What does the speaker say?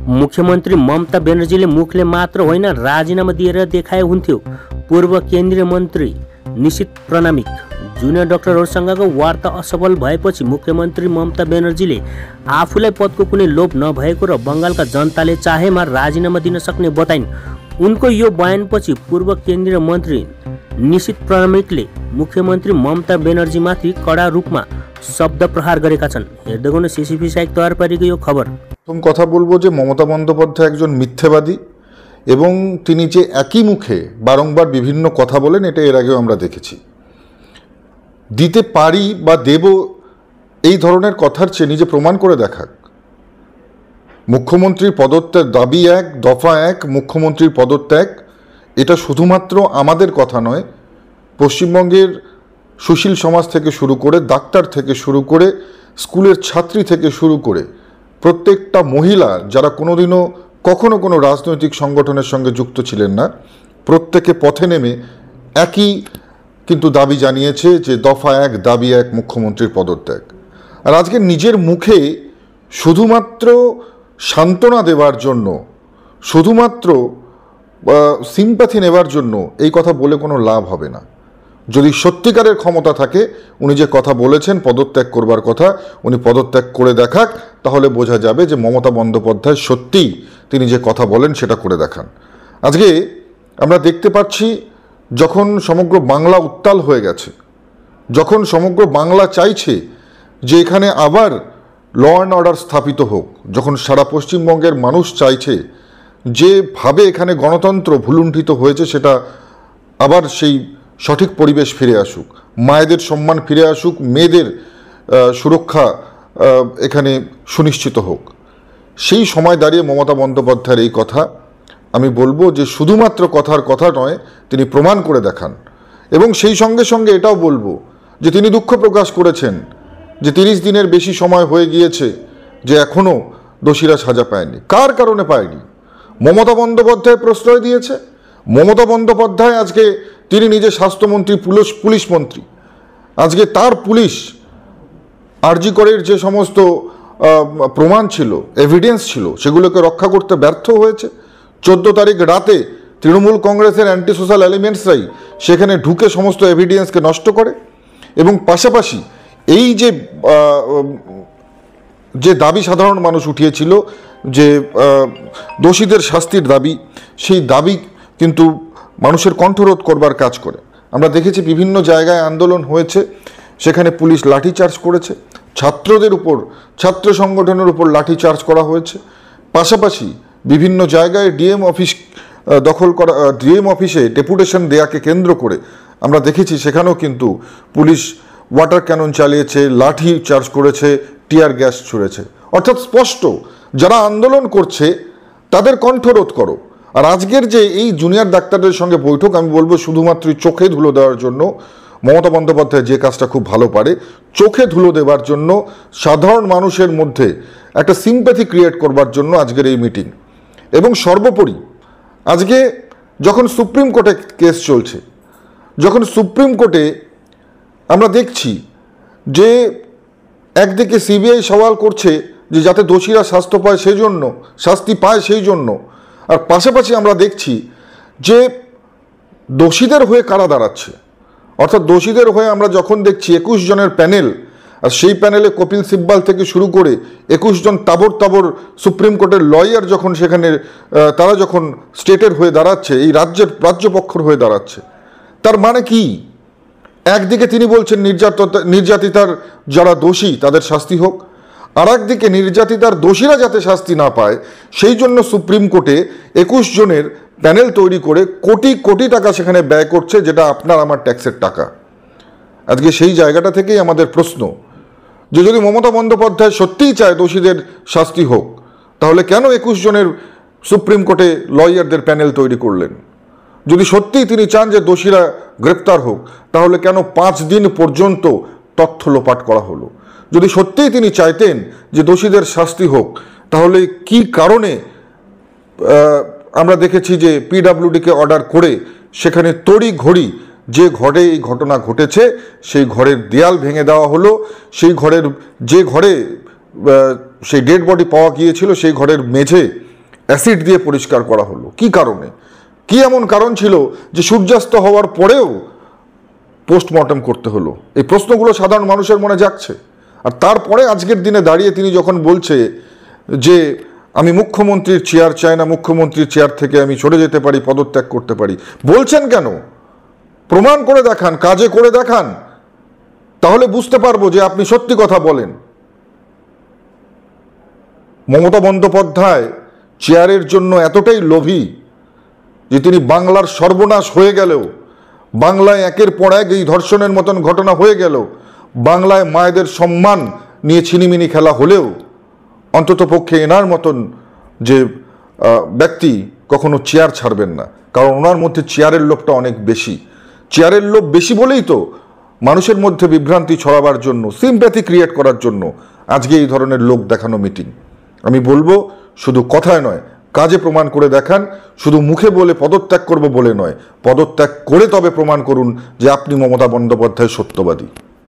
मुख्यमन्त्री ममता ब्यानर्जीले मुखले मात्र होइन राजीनामा दिएर देखाए हुन्थ्यो। पूर्व केन्द्रीय मन्त्री निशित प्रणामिक। जुनियर डाक्टरहरूसँगको वार्ता असफल भएपछि मुख्यमन्त्री ममता ब्यानर्जीले आफूलाई पदको कुनै लोभ नभएको र बङ्गालका जनताले चाहेमा राजीनामा दिन सक्ने बताइन्। उनको यो बयानपछि पूर्व केन्द्रीय मन्त्री निशित प्रणामिकले मुख्यमन्त्री ममता ब्यानर्जीमाथि कडा रूपमा शब्द प्रहार गरेका छन्। हेर्दै गर्नु सिसिपी साइक तयार पारेको यो खबर। प्रथम কথা বলবো যে মমতা বন্দ্যোপাধ্যায় একজন মিথ্যাবাদী এবং তিনি যে একই মুখে বারংবার বিভিন্ন কথা বলেন এটা এর আগেও আমরা দেখেছি। দিতে পারি বা দেব এই ধরনের কথার চেয়ে নিজে প্রমাণ করে দেখাক। মুখ্যমন্ত্রীর পদত্যাগ দাবি এক, দফা এক, মুখ্যমন্ত্রীর পদত্যাগ এটা শুধুমাত্র আমাদের কথা নয়, পশ্চিমবঙ্গের সুশীল সমাজ থেকে শুরু করে ডাক্তার থেকে শুরু করে স্কুলের ছাত্রী থেকে শুরু করে প্রত্যেকটা মহিলা যারা কোনোদিনও কখনো কোনো রাজনৈতিক সংগঠনের সঙ্গে যুক্ত ছিলেন না, প্রত্যেকে পথে নেমে একই কিন্তু দাবি জানিয়েছে যে দফা এক, দাবি এক, মুখ্যমন্ত্রীর পদত্যাগ। আর আজকে নিজের মুখে শুধুমাত্র সান্ত্বনা দেওয়ার জন্য, শুধুমাত্র সিম্প্যাথি নেবার জন্য এই কথা বলে কোনো লাভ হবে না। যদি সত্যিকারের ক্ষমতা থাকে, উনি যে কথা বলেছেন পদত্যাগ করবার কথা, উনি পদত্যাগ করে দেখাক, তাহলে বোঝা যাবে যে মমতা বন্দ্যোপাধ্যায় সত্যিই তিনি যে কথা বলেন সেটা করে দেখান। আজকে আমরা দেখতে পাচ্ছি যখন সমগ্র বাংলা উত্তাল হয়ে গেছে, যখন সমগ্র বাংলা চাইছে যে এখানে আবার ল অ্যান্ড অর্ডার স্থাপিত হোক, যখন সারা পশ্চিমবঙ্গের মানুষ চাইছে যেভাবে এখানে গণতন্ত্র ভুলুণ্ঠিত হয়েছে সেটা আবার সেই সঠিক পরিবেশ ফিরে আসুক, মায়েদের সম্মান ফিরে আসুক, মেয়েদের সুরক্ষা এখানে সুনিশ্চিত হোক, সেই সময় দাঁড়িয়ে মমতা বন্দ্যোপাধ্যায়ের এই কথা আমি বলবো যে শুধুমাত্র কথার কথা নয়, তিনি প্রমাণ করে দেখান। এবং সেই সঙ্গে সঙ্গে এটাও বলবো যে তিনি দুঃখ প্রকাশ করেছেন যে 30 দিনের বেশি সময় হয়ে গিয়েছে যে এখনও দোষীরা সাজা পায়নি। কার কারণে পায়নি? মমতা বন্দ্যোপাধ্যায় প্রশ্রয় দিয়েছে। মমতা বন্দ্যোপাধ্যায় আজকে তিনি নিজে স্বাস্থ্যমন্ত্রী, পুলিশ মন্ত্রী, আজকে তার পুলিশ আরজি করের যে সমস্ত প্রমাণ ছিল, এভিডেন্স ছিল, সেগুলোকে রক্ষা করতে ব্যর্থ হয়েছে। 14 তারিখ রাতে তৃণমূল কংগ্রেসের অ্যান্টি সোশ্যাল এলিমেন্টসরাই সেখানে ঢুকে সমস্ত এভিডেন্সকে নষ্ট করে। এবং পাশাপাশি এই যে দাবি সাধারণ মানুষ উঠিয়েছিল যে দোষীদের শাস্তির দাবি, সেই দাবি কিন্তু মানুষের কণ্ঠরোধ করবার কাজ করে। আমরা দেখেছি বিভিন্ন জায়গায় আন্দোলন হয়েছে, সেখানে পুলিশ লাঠিচার্জ করেছে, ছাত্রদের উপর, ছাত্র সংগঠনের উপর লাঠিচার্জ করা হয়েছে। পাশাপাশি বিভিন্ন জায়গায় ডিএম অফিস দখল করা, ডিএম অফিসে ডেপুটেশন দেয়াকে কেন্দ্র করে আমরা দেখেছি সেখানেও কিন্তু পুলিশ ওয়াটার ক্যানন চালিয়েছে, লাঠি চার্জ করেছে, টিয়ার গ্যাস ছুঁড়েছে। অর্থাৎ স্পষ্ট যারা আন্দোলন করছে তাদের কণ্ঠরোধ করো। আর আজকের যে এই জুনিয়র ডাক্তারদের সঙ্গে বৈঠক, আমি বলবো শুধুমাত্র চোখে ধুলো দেওয়ার জন্য, মমতা বন্দ্যোপাধ্যায় যে কাজটা খুব ভালো পারে, চোখে ধুলো দেওয়ার জন্য, সাধারণ মানুষের মধ্যে একটা সিম্প্যাথি ক্রিয়েট করবার জন্য আজকের এই মিটিং। এবং সর্বোপরি আজকে যখন সুপ্রিম কোর্টে কেস চলছে, যখন সুপ্রিম কোর্টে আমরা দেখছি যে একদিকে সিবিআই সওয়াল করছে যে যাতে দোষীরা শাস্তি পায় সেই জন্য, আর পাশাপাশি আমরা দেখছি যে দোষীদের হয়ে কারা দাঁড়াচ্ছে। অর্থাৎ দোষীদের হয়ে আমরা যখন দেখছি 21 জনের প্যানেল, আর সেই প্যানেলে কপিল সিব্বাল থেকে শুরু করে 21 জন তাবর সুপ্রিম কোর্টের লয়ার যখন সেখানে তারা যখন স্টেটের হয়ে দাঁড়াচ্ছে, এই রাজ্যপক্ষর হয়ে দাঁড়াচ্ছে, তার মানে কি? একদিকে তিনি বলছেন নির্যাতিতার যারা দোষী তাদের শাস্তি হোক, আর একদিকে নির্যাতিতার দোষীরা যাতে শাস্তি না পায় সেই জন্য সুপ্রিম কোর্টে 21 জনের প্যানেল তৈরি করে কোটি কোটি টাকা সেখানে ব্যয় করছে, যেটা আপনার আমার ট্যাক্সের টাকা। আজকে সেই জায়গাটা থেকেই আমাদের প্রশ্ন যে যদি মমতা বন্দ্যোপাধ্যায় সত্যিই চায় দোষীদের শাস্তি হোক, তাহলে কেন 21 জনের সুপ্রিম কোর্টে লয়ারদের প্যানেল তৈরি করলেন? যদি সত্যিই তিনি চান যে দোষীরা গ্রেপ্তার হোক, তাহলে কেন 5 দিন পর্যন্ত তথ্য লোপাট করা হলো? যদি সত্যিই তিনি চাইতেন যে দোষীদের শাস্তি হোক, তাহলে কি কারণে আমরা দেখেছি যে পিডব্লিউডিকে অর্ডার করে সেখানে তড়িঘড়ি যে ঘরে এই ঘটনা ঘটেছে সেই ঘরের দেয়াল ভেঙে দেওয়া হলো, সেই ঘরের যে ঘরে সেই ডেড বডি পাওয়া গিয়েছিল সেই ঘরের মেঝে অ্যাসিড দিয়ে পরিষ্কার করা হলো। কি কারণে? কি এমন কারণ ছিল যে সূর্যাস্ত হওয়ার পরেও পোস্টমর্টম করতে হলো? এই প্রশ্নগুলো সাধারণ মানুষের মনে জাগছে। আর তারপরে আজকের দিনে দাঁড়িয়ে তিনি যখন বলছে যে আমি মুখ্যমন্ত্রীর চেয়ার চাই না, মুখ্যমন্ত্রীর চেয়ার থেকে আমি সরে যেতে পারি, পদত্যাগ করতে পারি, বলছেন কেন? প্রমাণ করে দেখান, কাজে করে দেখান, তাহলে বুঝতে পারবো যে আপনি সত্যি কথা বলেন। মমতা বন্দ্যোপাধ্যায় চেয়ারের জন্য এতটাই লোভী যে তিনি বাংলার সর্বনাশ হয়ে গেলেও, বাংলায় একের পর এক এই ধর্ষণের মতন ঘটনা হয়ে গেল, বাংলায় মায়েদের সম্মান নিয়ে ছিনিমিনি খেলা হলেও অন্তত পক্ষে এনার মতন যে ব্যক্তি কখনো চেয়ার ছাড়বেন না। কারণ ওনার মধ্যে চেয়ারের লোভটা অনেক বেশি। চেয়ারের লোভ বেশি বলেই তো মানুষের মধ্যে বিভ্রান্তি ছড়াবার জন্য, সিম্প্যাথি ক্রিয়েট করার জন্য আজকে এই ধরনের লোক দেখানো মিটিং। আমি বলবো শুধু কথায় নয়, কাজে প্রমাণ করে দেখান। শুধু মুখে বলে পদত্যাগ করব বলে নয়, পদত্যাগ করে তবে প্রমাণ করুন যে আপনি মমতা বন্দ্যোপাধ্যায় সত্যবাদী।